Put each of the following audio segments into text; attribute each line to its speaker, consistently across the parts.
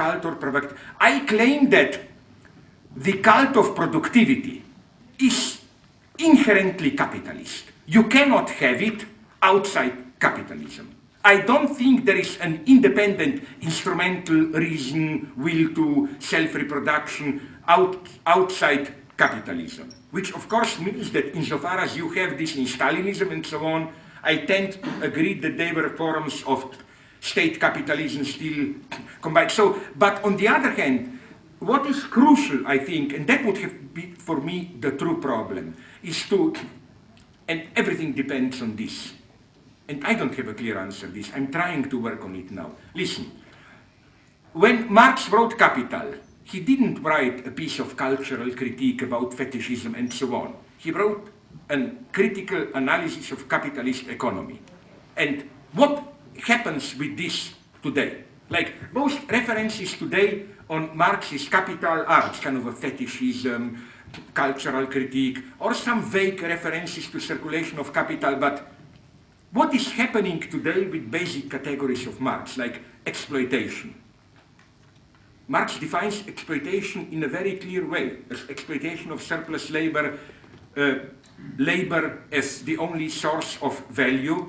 Speaker 1: cult or product. I claim that the cult of productivity is inherently capitalist. You cannot have it outside capitalism. I don't think there is an independent instrumental reason, will to self-reproduction outside capitalism, which of course means that insofar as you have this in Stalinism and so on, I tend to agree that they were forms of state capitalism still combined. So, but on the other hand, what is crucial, I think, and that would have been for me the true problem, is to, and everything depends on this, and I don't have a clear answer to this, I'm trying to work on it now. Listen, when Marx wrote Capital, he didn't write a piece of cultural critique about fetishism and so on. He wrote a critical analysis of capitalist economy. And what happens with this today? Like most references today on Marx's Capital are kind of a fetishism, cultural critique, or some vague references to circulation of capital, but what is happening today with basic categories of Marx, like exploitation? Marx defines exploitation in a very clear way, as exploitation of surplus labor, labor as the only source of value,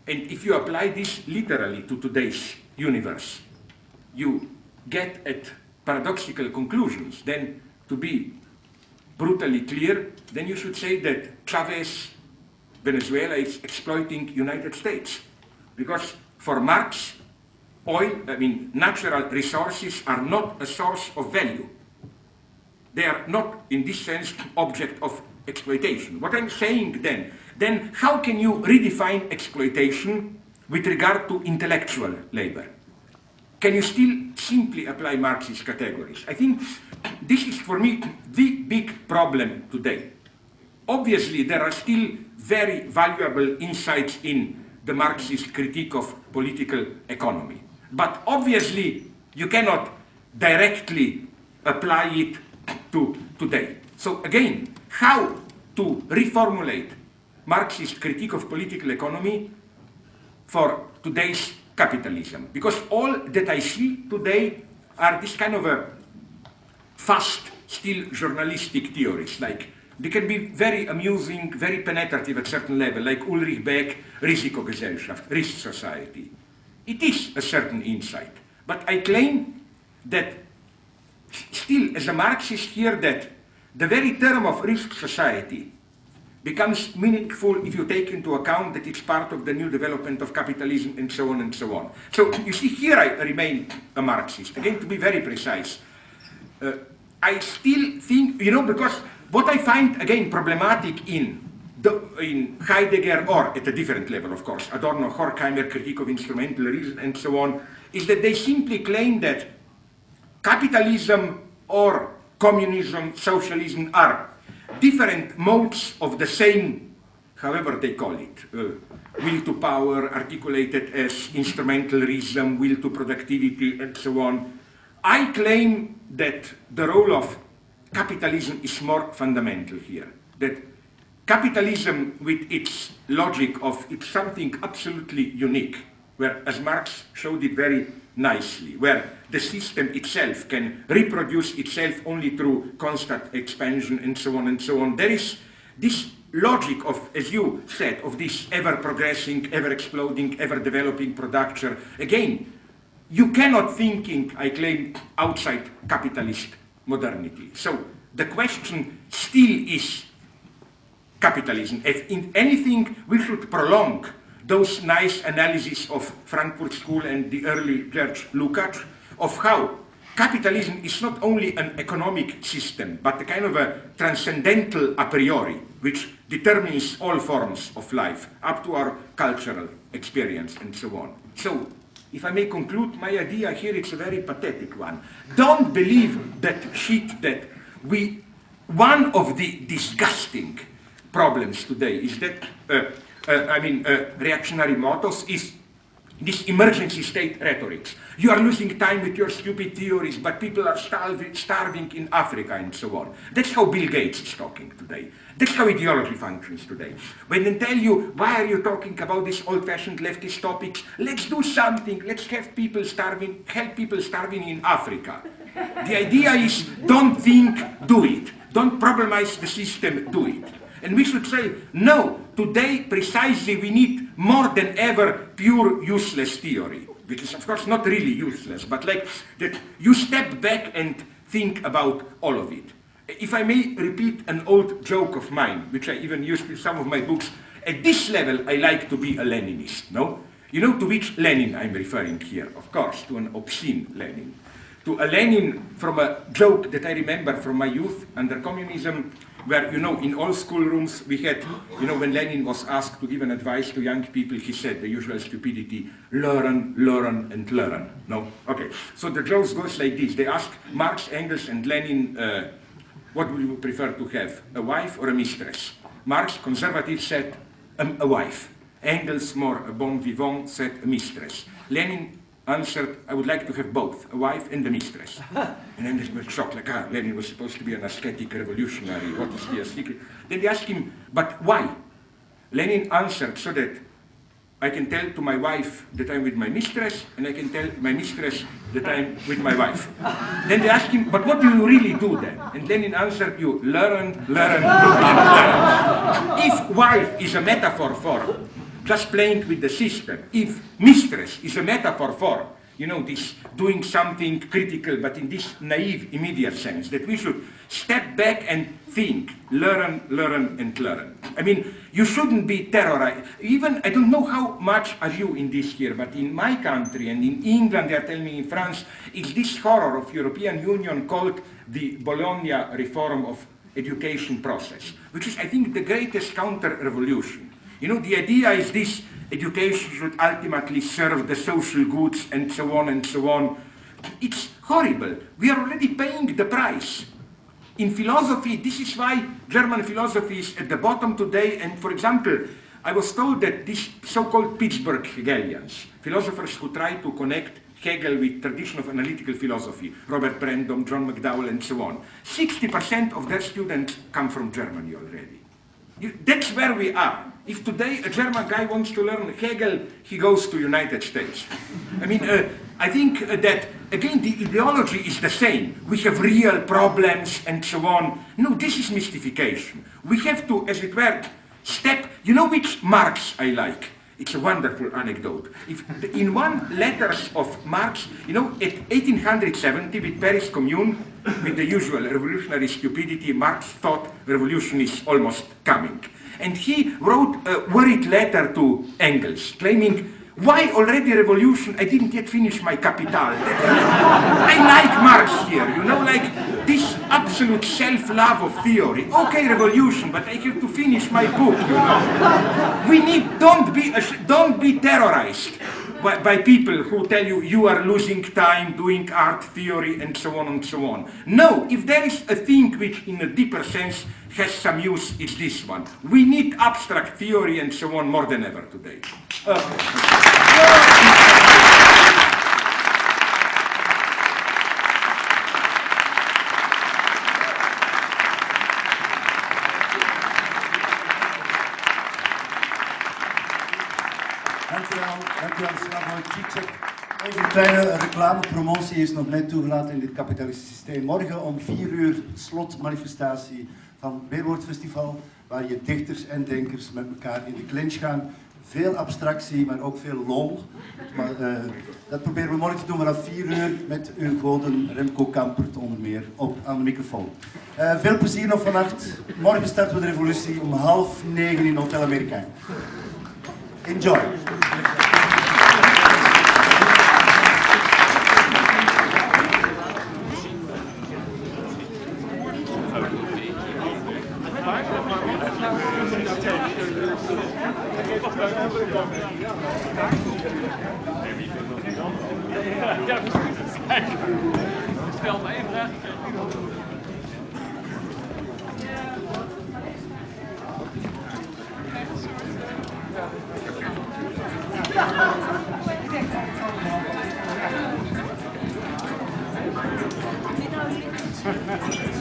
Speaker 1: and if you apply this literally to today's universe, you get at paradoxical conclusions. Then, to be brutally clear, then you should say that Chavez, Venezuela is exploiting United States. Because for Marx, natural resources are not a source of value. They are not, in this sense, object of exploitation. What I'm saying then how can you redefine exploitation with regard to intellectual labor? Can you still simply apply Marxist categories? I think this is, for me, the big problem today. Obviously, there are still very valuable insights in the Marxist critique of political economy. But obviously, you cannot directly apply it to today. So again, how to reformulate Marxist critique of political economy for today's capitalism? Because all that I see today are this kind of a fast, still journalistic theories. Like, they can be very amusing, very penetrative at certain level, like Ulrich Beck, Risikogesellschaft, Risk Society. It is a certain insight. But I claim that still, as a Marxist here, that the very term of risk society becomes meaningful if you take into account that it's part of the new development of capitalism and so on and so on. So you see, here I remain a Marxist. Again, to be very precise, I still think, because what I find, again, problematic in Heidegger, or at a different level, of course, Adorno, Horkheimer, critique of instrumental reason, and so on, is that they simply claim that capitalism or communism, socialism are different modes of the same, however they call it, will to power, articulated as instrumental reason, will to productivity, and so on. I claim that the role of capitalism is more fundamental here. That capitalism, with its logic of it's something absolutely unique, where, as Marx showed it very nicely, where the system itself can reproduce itself only through constant expansion and so on and so on. There is this logic of, as you said, of this ever-progressing, ever-exploding, ever-developing production. Again, you cannot thinking, I claim, outside capitalist modernity. So the question still is capitalism. If in anything, we should prolong those nice analyses of Frankfurt School and the early George Lukács of how capitalism is not only an economic system, but a kind of a transcendental a priori, which determines all forms of life, up to our cultural experience and so on. So, if I may conclude, my idea here, it's a very pathetic one. Don't believe that shit that one of the disgusting problems today is that reactionary mottos is this emergency state rhetoric. You are losing time with your stupid theories, but people are starving in Africa and so on. That's how Bill Gates is talking today. That's how ideology functions today. When they tell you, why are you talking about these old-fashioned leftist topics? Let's do something. Let's have people starving, help people starving in Africa. The idea is, don't think, do it. Don't problemize the system, do it. And we should say, no, today precisely we need more than ever pure useless theory, which is of course not really useless, but like that you step back and think about all of it. If I may repeat an old joke of mine, which I even used in some of my books, at this level I like to be a Leninist, no? You know to which Lenin I'm referring here? Of course, to an obscene Lenin. To a Lenin from a joke that I remember from my youth under communism, where, you know, in all schoolrooms we had, you know, when Lenin was asked to give an advice to young people, he said the usual stupidity, learn, learn, and learn. No? Okay. So the joke goes like this. They asked Marx, Engels, and Lenin, what would you prefer to have, a wife or a mistress? Marx, conservative, said a wife. Engels, more a bon vivant, said a mistress. Lenin answered, I would like to have both, a wife and a mistress. And then they were shocked, like, Lenin was supposed to be an ascetic revolutionary, what is he, a secret? Then they asked him, but why? Lenin answered, so that I can tell to my wife that I'm with my mistress, and I can tell my mistress that I'm with my wife. Then they asked him, but what do you really do then? And Lenin answered, you learn, learn, learn. If wife is a metaphor for just playing with the system, if mistress is a metaphor for, you know, this doing something critical, but in this naive, immediate sense, that we should step back and think, learn, learn, and learn. I mean, you shouldn't be terrorized. Even, I don't know how much are you in this here, but in my country and in England, they are telling me in France, is this horror of European Union called the Bologna reform of education process, which is, I think, the greatest counter-revolution. You know, the idea is this, education should ultimately serve the social goods and so on and so on. It's horrible. We are already paying the price. In philosophy, this is why German philosophy is at the bottom today. And for example, I was told that these so-called Pittsburgh Hegelians, philosophers who try to connect Hegel with tradition of analytical philosophy, Robert Brandom, John McDowell, and so on, 60% of their students come from Germany already. That's where we are. If today a German guy wants to learn Hegel, he goes to United States. I mean, I think that, again, the ideology is the same. We have real problems and so on. No, this is mystification. We have to, as it were, step. You know which Marx I like? It's a wonderful anecdote. If in one letters of Marx, you know, at 1870 with Paris Commune, with the usual revolutionary stupidity, Marx thought revolution is almost coming. And he wrote a worried letter to Engels, claiming, why already revolution? I didn't yet finish my Capital. I like Marx here, you know, like this absolute self-love of theory. Okay, revolution, but I have to finish my book, you know. We need, don't be terrorized by people who tell you you are losing time doing art theory and so on and so on. No, if there is a thing which in a deeper sense has some use, it's this one. We need abstract theory and so on more than ever today.
Speaker 2: Dankjewel Slavoj. Even een kleine reclamepromotie is nog net toegelaten in dit kapitalistische systeem. Morgen om 4 uur slotmanifestatie van Weerwoordfestival, waar je dichters en denkers met elkaar in de clinch gaan. Veel abstractie, maar ook veel lol. Maar, dat proberen we morgen te doen vanaf 4 uur met uw goden Remco Kampert onder meer aan de microfoon. Veel plezier nog vannacht. Morgen starten we de revolutie om 8:30 in Hotel Amerikaan. Enjoy.
Speaker 3: Stel me één vraag. Ja. Yes.